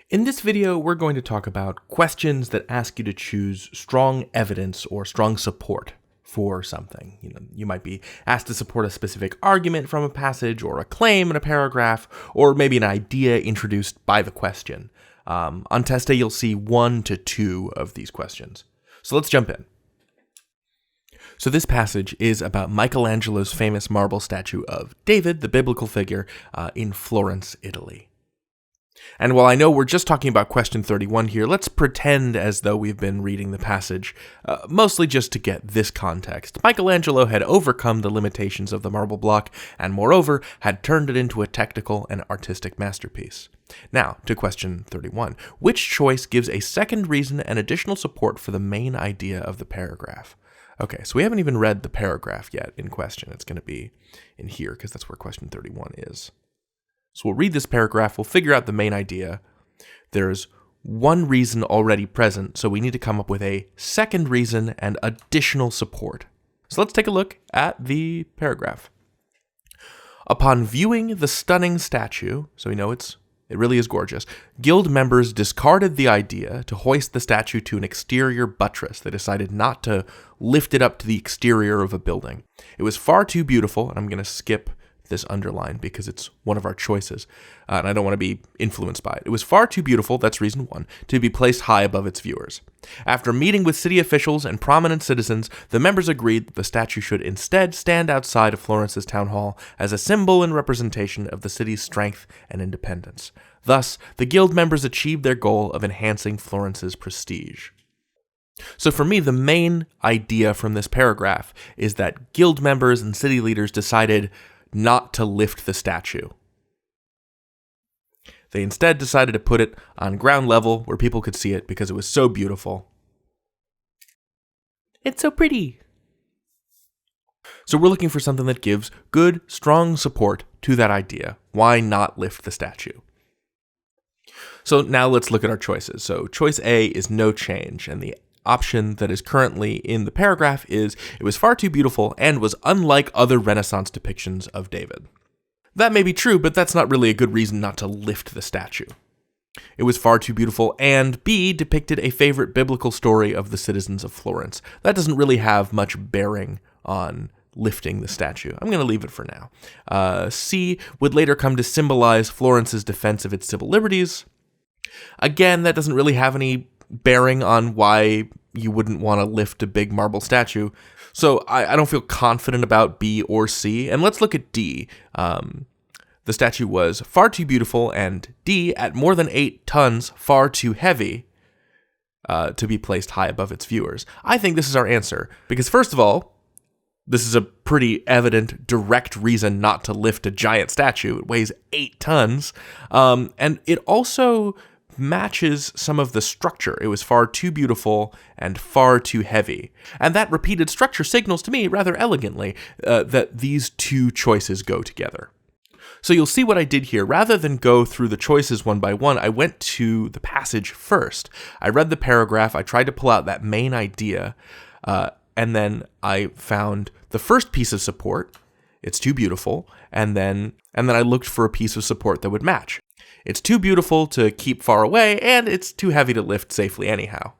In this video, we're going to talk about questions that ask you to choose strong evidence or strong support for something. You might be asked to support a specific argument from a passage or a claim in a paragraph, or maybe an idea introduced by the question. On test day, you'll see 1 to 2 of these questions. So let's jump in. So this passage is about Michelangelo's famous marble statue of David, the biblical figure, in Florence, Italy. And while I know we're just talking about question 31 here, let's pretend as though we've been reading the passage, mostly just to get this context. Michelangelo had overcome the limitations of the marble block, and moreover, had turned it into a technical and artistic masterpiece. Now, to question 31. Which choice gives a second reason and additional support for the main idea of the paragraph? Okay, so we haven't even read the paragraph yet in question. It's going to be in here, because that's where question 31 is. So we'll read this paragraph, we'll figure out the main idea. There's one reason already present, so we need to come up with a second reason and additional support. So let's take a look at the paragraph. Upon viewing the stunning statue, so we know it really is gorgeous, guild members discarded the idea to hoist the statue to an exterior buttress. They decided not to lift it up to the exterior of a building. It was far too beautiful, and I'm going to skip this underline because it's one of our choices, and I don't want to be influenced by it. It was far too beautiful, that's reason 1, to be placed high above its viewers. After meeting with city officials and prominent citizens, the members agreed that the statue should instead stand outside of Florence's town hall as a symbol and representation of the city's strength and independence. Thus, the guild members achieved their goal of enhancing Florence's prestige. So for me, the main idea from this paragraph is that guild members and city leaders decided not to lift the statue. They instead decided to put it on ground level where people could see it because it was so beautiful. It's so pretty. So we're looking for something that gives good, strong support to that idea. Why not lift the statue? So now let's look at our choices. So choice A is no change, and the option that is currently in the paragraph is it was far too beautiful and was unlike other Renaissance depictions of David. That may be true, but that's not really a good reason not to lift the statue. It was far too beautiful, and B, depicted a favorite biblical story of the citizens of Florence. That doesn't really have much bearing on lifting the statue. I'm going to leave it for now. C, would later come to symbolize Florence's defense of its civil liberties. Again, that doesn't really have any bearing on why you wouldn't want to lift a big marble statue. So I don't feel confident about B or C. And let's look at D. The statue was far too beautiful, and D, at more than 8 tons, far too heavy to be placed high above its viewers. I think this is our answer, because first of all, this is a pretty evident, direct reason not to lift a giant statue. It weighs 8 tons, and it also matches some of the structure. It was far too beautiful and far too heavy. And that repeated structure signals to me rather elegantly that these two choices go together. So you'll see what I did here. Rather than go through the choices one by one, I went to the passage first. I read the paragraph, I tried to pull out that main idea, and then I found the first piece of support. It's too beautiful. And then I looked for a piece of support that would match. It's too beautiful to keep far away, and it's too heavy to lift safely anyhow.